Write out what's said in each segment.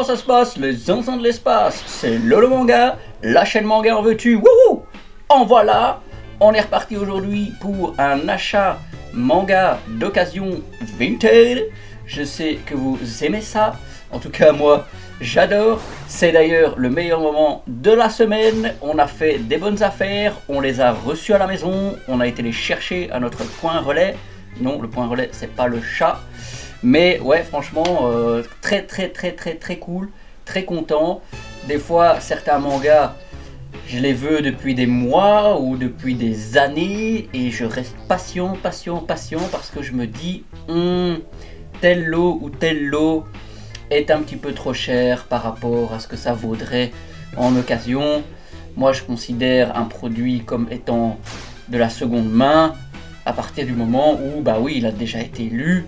ça se passe, les enfants de l'espace? C'est Lolo Manga, la chaîne manga en veux-tu? Wouhou! En voilà! On est reparti aujourd'hui pour un achat manga d'occasion vintage. Je sais que vous aimez ça. En tout cas, moi, j'adore. C'est d'ailleurs le meilleur moment de la semaine. On a fait des bonnes affaires. On les a reçus à la maison. On a été les chercher à notre point relais. Non, le point relais, c'est pas le chat. Mais ouais, franchement, très cool. Très content. Des fois, certains mangas, je les veux depuis des mois ou depuis des années. Et je reste patient parce que je me dis, tel lot ou tel lot est un petit peu trop cher par rapport à ce que ça vaudrait en occasion. Moi, je considère un produit comme étant de la seconde main à partir du moment où, bah oui, il a déjà été lu.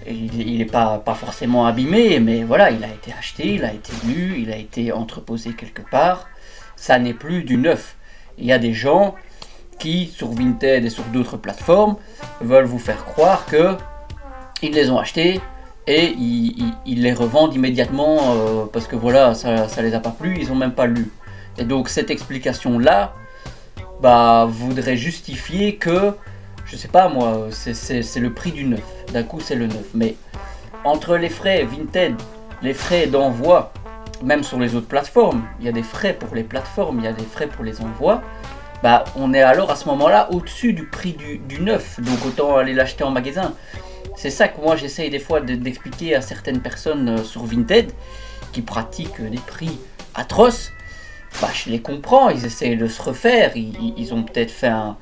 Il n'est pas forcément abîmé, mais voilà, il a été acheté, il a été lu, il a été entreposé quelque part. Ça n'est plus du neuf. Il y a des gens qui, sur Vinted et sur d'autres plateformes, veulent vous faire croire que ils les ont achetés et ils les revendent immédiatement parce que voilà, ça les a pas plu, ils ont même pas lu. Et donc cette explication là voudrait justifier que, je sais pas moi, c'est le prix du neuf, d'un coup c'est le neuf. Mais entre les frais Vinted, les frais d'envoi, même sur les autres plateformes, il y a des frais pour les plateformes, il y a des frais pour les envois, on est alors à ce moment là au-dessus du prix du neuf, donc autant aller l'acheter en magasin. C'est ça que moi j'essaye des fois d'expliquer à certaines personnes sur Vinted qui pratiquent des prix atroces. Je les comprends, ils essayent de se refaire, ils ont peut-être fait un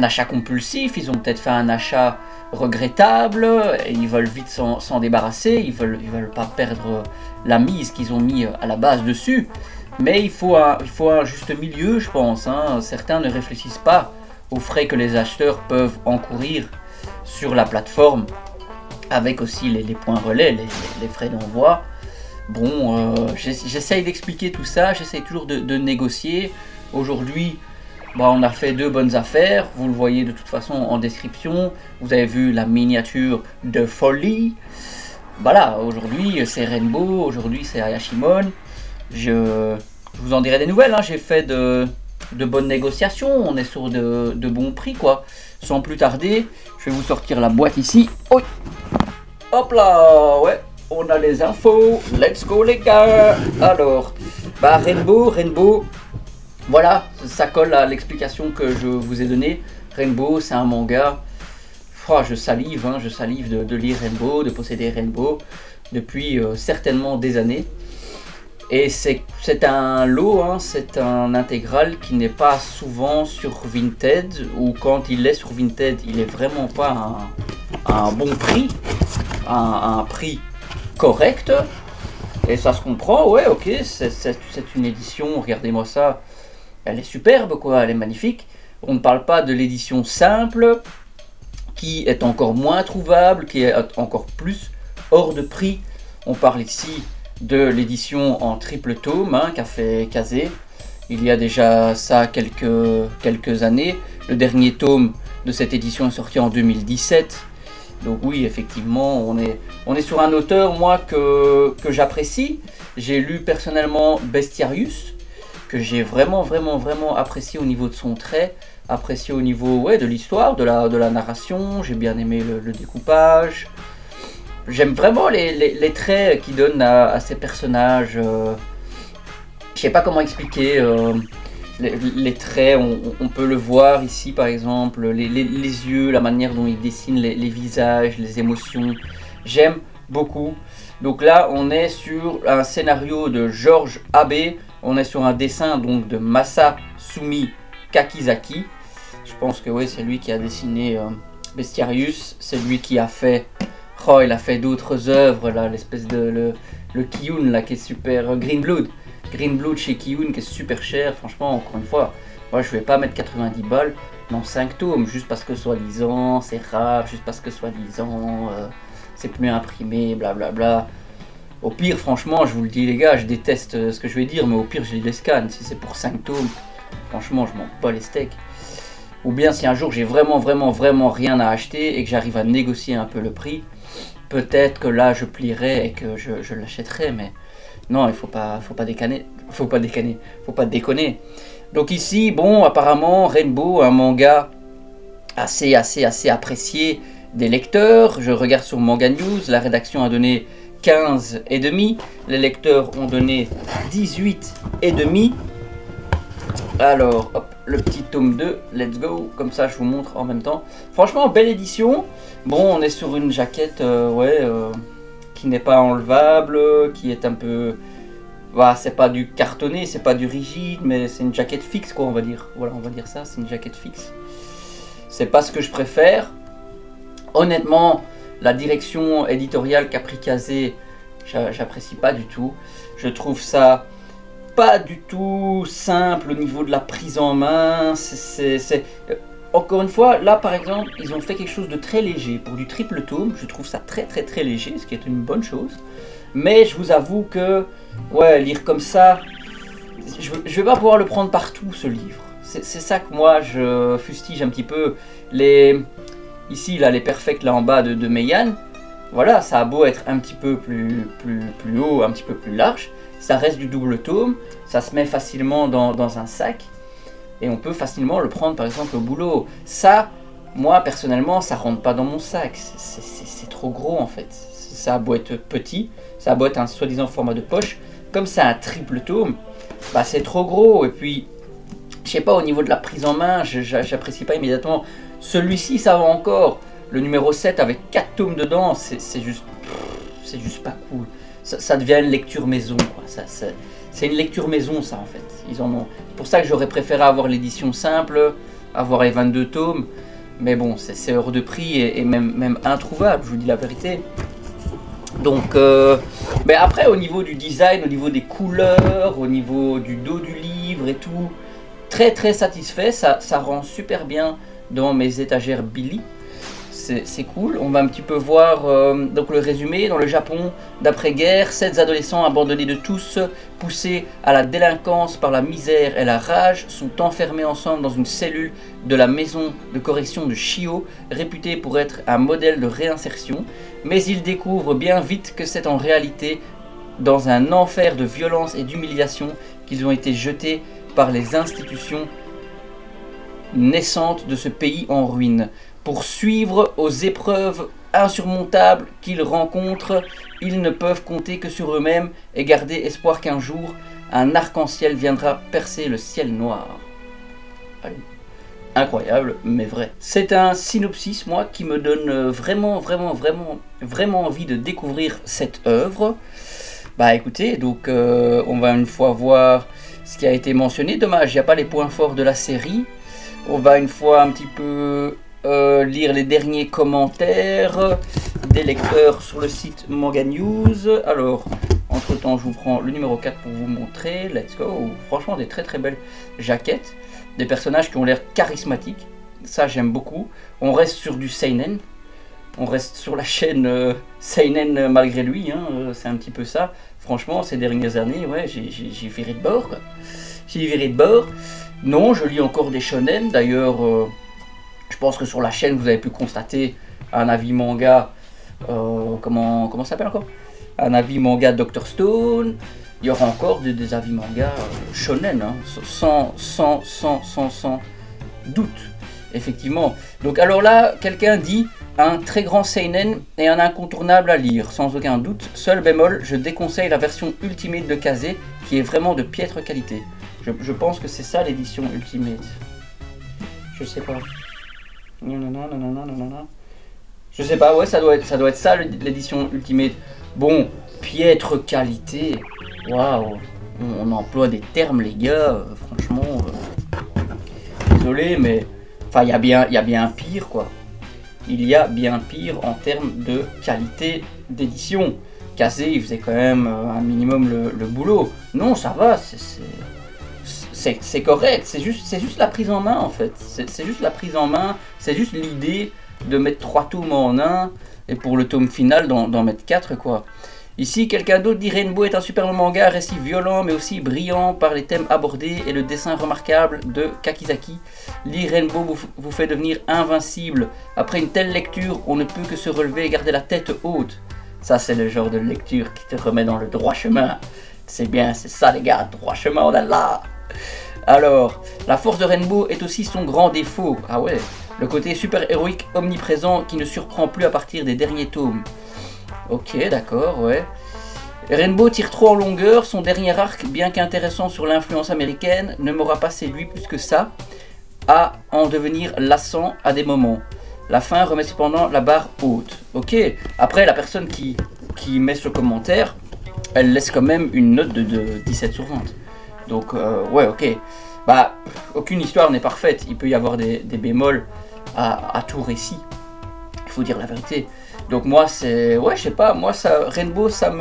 achat compulsif, ils ont peut-être fait un achat regrettable, et ils veulent vite s'en débarrasser, ils veulent pas perdre la mise qu'ils ont mis à la base dessus. Mais il faut un juste milieu, je pense. Certains ne réfléchissent pas aux frais que les acheteurs peuvent encourir sur la plateforme, avec aussi les points relais, les frais d'envoi. Bon, j'essaye d'expliquer tout ça, j'essaye toujours de négocier. Aujourd'hui, on a fait deux bonnes affaires, vous le voyez de toute façon en description. Vous avez vu la miniature de folie. Voilà, aujourd'hui c'est Rainbow, aujourd'hui c'est Ayashimon. Je vous en dirai des nouvelles, j'ai fait de bonnes négociations, on est sur de bons prix quoi. Sans plus tarder, je vais vous sortir la boîte ici. Oui. Hop là, ouais, on a les infos. Let's go les gars. Alors, Rainbow, voilà, ça colle à l'explication que je vous ai donnée. Rainbow, c'est un manga. Je salive de lire Rainbow, de posséder Rainbow depuis certainement des années. Et c'est un lot, c'est un intégral qui n'est pas souvent sur Vinted, ou quand il est sur Vinted, il est vraiment pas un bon prix, un prix correct. Et ça se comprend, ouais, ok, c'est une édition, regardez-moi ça, elle est superbe quoi, elle est magnifique. On ne parle pas de l'édition simple, qui est encore moins trouvable, qui est encore plus hors de prix. On parle ici de l'édition en triple tome qu'a fait Kazé. Il y a déjà ça quelques années. Le dernier tome de cette édition est sorti en 2017. Donc oui, effectivement, on est sur un auteur, moi, que j'apprécie. J'ai lu personnellement Bestiarius, que j'ai vraiment apprécié au niveau de son trait, apprécié au niveau de l'histoire, de la narration. J'ai bien aimé le découpage. J'aime vraiment les traits qu'il donne à ces personnages. Je sais pas comment expliquer les traits. On peut le voir ici par exemple, les yeux, la manière dont il dessine les visages, les émotions. J'aime beaucoup. Donc là, on est sur un scénario de Georges Abe. On est sur un dessin donc de Masasumi Kakizaki. Je pense que oui, c'est lui qui a dessiné Bestiarius. C'est lui qui a fait... il a fait d'autres œuvres, là, l'espèce de... Le Kiyun, là, qui est super... Green Blood chez Kiyun, qui est super cher. Franchement, encore une fois, moi, je vais pas mettre 90 balles dans 5 tomes, juste parce que soi-disant, c'est rare, juste parce que soi-disant, c'est plus imprimé, blablabla. Au pire, franchement, je vous le dis, les gars, je déteste ce que je vais dire, mais au pire, je les scanne. Si c'est pour 5 tomes, franchement, je m'en bats les steaks. Ou bien, si un jour, j'ai vraiment rien à acheter et que j'arrive à négocier un peu le prix, peut-être que là je plierai et que je l'achèterai, mais Non, il faut pas déconner. Faut pas déconner. Donc ici, bon, apparemment, Rainbow, un manga assez apprécié des lecteurs. Je regarde sur Manga News, la rédaction a donné 15,5. Les lecteurs ont donné 18,5. Alors, hop, le petit tome 2, let's go. Comme ça, je vous montre en même temps. Franchement, belle édition. Bon, on est sur une jaquette, qui n'est pas enlevable, qui est un peu... Voilà, c'est pas du cartonné, c'est pas du rigide, mais c'est une jaquette fixe, quoi, on va dire. Voilà, on va dire ça, c'est une jaquette fixe. C'est pas ce que je préfère. Honnêtement, la direction éditoriale qu'a pris Kazé, j'apprécie pas du tout. Je trouve ça pas du tout simple au niveau de la prise en main. Encore une fois, là par exemple, ils ont fait quelque chose de très léger. Pour du triple tome, je trouve ça très léger, ce qui est une bonne chose. Mais je vous avoue que, ouais, lire comme ça, je vais pas pouvoir le prendre partout, ce livre. C'est ça que moi, je fustige un petit peu. Ici, là, les perfects, là en bas de Meian, voilà, ça a beau être un petit peu plus haut, un petit peu plus large, ça reste du double tome, ça se met facilement dans un sac, et on peut facilement le prendre, par exemple, au boulot. Ça, moi, personnellement, ça rentre pas dans mon sac, c'est trop gros, en fait. Ça a beau être petit, ça a beau être un soi-disant format de poche, comme c'est un triple tome, bah c'est trop gros. Et puis, je sais pas, au niveau de la prise en main, j'apprécie pas immédiatement. Celui-ci, ça va encore. Le numéro 7 avec 4 tomes dedans, c'est juste pas cool. Ça devient une lecture maison, quoi. C'est une lecture maison, ça, en fait. C'est pour ça que j'aurais préféré avoir l'édition simple, avoir les 22 tomes. Mais bon, c'est hors de prix et même introuvable, je vous dis la vérité. Donc, mais après, au niveau du design, au niveau des couleurs, au niveau du dos du livre et tout, très satisfait. Ça rend super bien dans mes étagères Billy. C'est cool. On va un petit peu voir donc le résumé. Dans le Japon d'après-guerre, 7 adolescents abandonnés de tous, poussés à la délinquance par la misère et la rage, sont enfermés ensemble dans une cellule de la maison de correction de Shio, réputée pour être un modèle de réinsertion. Mais ils découvrent bien vite que c'est en réalité dans un enfer de violence et d'humiliation qu'ils ont été jetés par les institutions naissantes de ce pays en ruine. Pour suivre aux épreuves insurmontables qu'ils rencontrent, ils ne peuvent compter que sur eux-mêmes et garder espoir qu'un jour, un arc-en-ciel viendra percer le ciel noir. Allez. Incroyable, mais vrai. C'est un synopsis, moi, qui me donne vraiment envie de découvrir cette œuvre. Bah écoutez, donc on va une fois voir ce qui a été mentionné. Dommage, il n'y a pas les points forts de la série. On va une fois un petit peu lire les derniers commentaires des lecteurs sur le site Manga News. Alors, entre temps, je vous prends le numéro 4 pour vous montrer. Let's go. Franchement, des très belles jaquettes. Des personnages qui ont l'air charismatiques. Ça, j'aime beaucoup. On reste sur du seinen. On reste sur la chaîne seinen malgré lui. Hein, c'est un petit peu ça. Franchement, ces dernières années, ouais, j'ai viré de bord, quoi. J'ai viré de bord. Non, je lis encore des shonen. D'ailleurs, je pense que sur la chaîne, vous avez pu constater un avis manga. Comment ça s'appelle encore? Un avis manga Dr Stone. Il y aura encore des avis manga shonen, hein, sans doute, effectivement. Donc alors là, quelqu'un dit un très grand seinen et un incontournable à lire, sans aucun doute. Seul bémol, je déconseille la version Ultimate de Kazé, qui est vraiment de piètre qualité. Je pense que c'est ça l'édition Ultimate. Je sais pas. Non. Je sais pas, ouais, ça doit être ça l'édition Ultimate. Bon, piètre qualité. Waouh, on emploie des termes, les gars. Franchement, désolé, mais enfin, il y a bien pire, quoi. Il y a bien pire en termes de qualité d'édition. Kazé, il faisait quand même un minimum le boulot. Non, ça va, c'est correct. C'est juste la prise en main, en fait. C'est juste la prise en main. C'est juste l'idée de mettre 3 tomes en 1 et pour le tome final d'en mettre 4, quoi. Ici, quelqu'un d'autre dit Rainbow est un super manga, récit violent mais aussi brillant par les thèmes abordés et le dessin remarquable de Kakizaki. Lire Rainbow vous fait devenir invincible. Après une telle lecture, on ne peut que se relever et garder la tête haute. Ça, c'est le genre de lecture qui te remet dans le droit chemin. C'est bien, c'est ça les gars, droit chemin on a là. Alors, la force de Rainbow est aussi son grand défaut. Ah ouais, le côté super héroïque omniprésent qui ne surprend plus à partir des derniers tomes. Ok, d'accord, ouais. Rainbow tire trop en longueur, son dernier arc, bien qu'intéressant sur l'influence américaine, ne m'aura pas séduit plus que ça, à en devenir lassant à des moments. La fin remet cependant la barre haute. Ok, après la personne qui met ce commentaire, elle laisse quand même une note de 17 sur 20. Donc ouais, ok. Bah, aucune histoire n'est parfaite, il peut y avoir des bémols à tout récit. Il faut dire la vérité. Donc moi c'est... Ouais, je sais pas, moi ça, Rainbow ça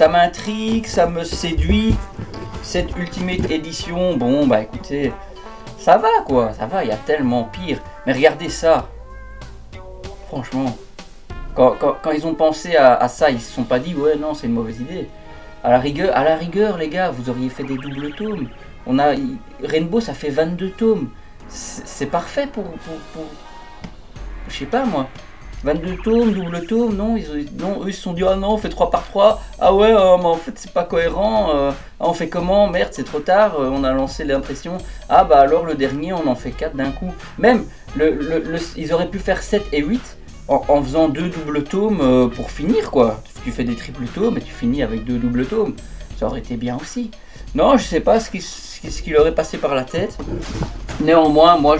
m'intrigue, ça me séduit. Cette Ultimate Edition, bon bah écoutez, ça va quoi, ça va, il y a tellement pire. Mais regardez ça. Franchement, quand ils ont pensé à ça, ils se sont pas dit ouais non c'est une mauvaise idée. À la rigueur les gars, vous auriez fait des doubles tomes. Rainbow ça fait 22 tomes. C'est parfait pour je sais pas moi. 22 tomes, double tome, non, eux ils se sont dit ah non on fait 3 par 3, ah ouais mais en fait c'est pas cohérent, on fait comment, merde c'est trop tard, on a lancé l'impression, ah bah alors le dernier on en fait 4 d'un coup. Même ils auraient pu faire 7 et 8 en faisant 2 doubles tomes pour finir quoi. Tu fais des triples tomes et tu finis avec 2 doubles tomes, ça aurait été bien aussi. Non je sais pas ce qui leur est passé par la tête, néanmoins moi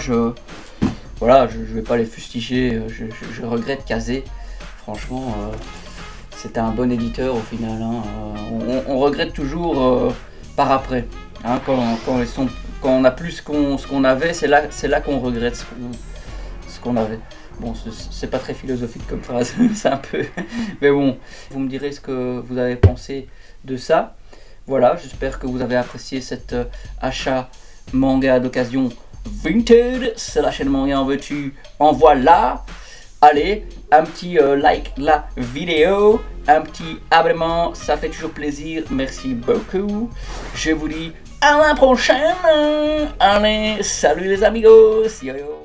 voilà, je vais pas les fustiger, je regrette Kazé. Franchement, c'était un bon éditeur au final. Hein. On regrette toujours par après. Hein, quand on a plus ce qu'on avait, c'est là qu'on regrette ce qu'on avait. Bon, c'est pas très philosophique comme phrase, c'est un peu... Mais bon, vous me direz ce que vous avez pensé de ça. Voilà, j'espère que vous avez apprécié cet achat manga d'occasion Vinted, c'est la chaîne Manga en veux-tu, en voilà. Allez, un petit like la vidéo, un petit abonnement, ça fait toujours plaisir, merci beaucoup. Je vous dis à la prochaine. Allez, salut les amigos, yo yo.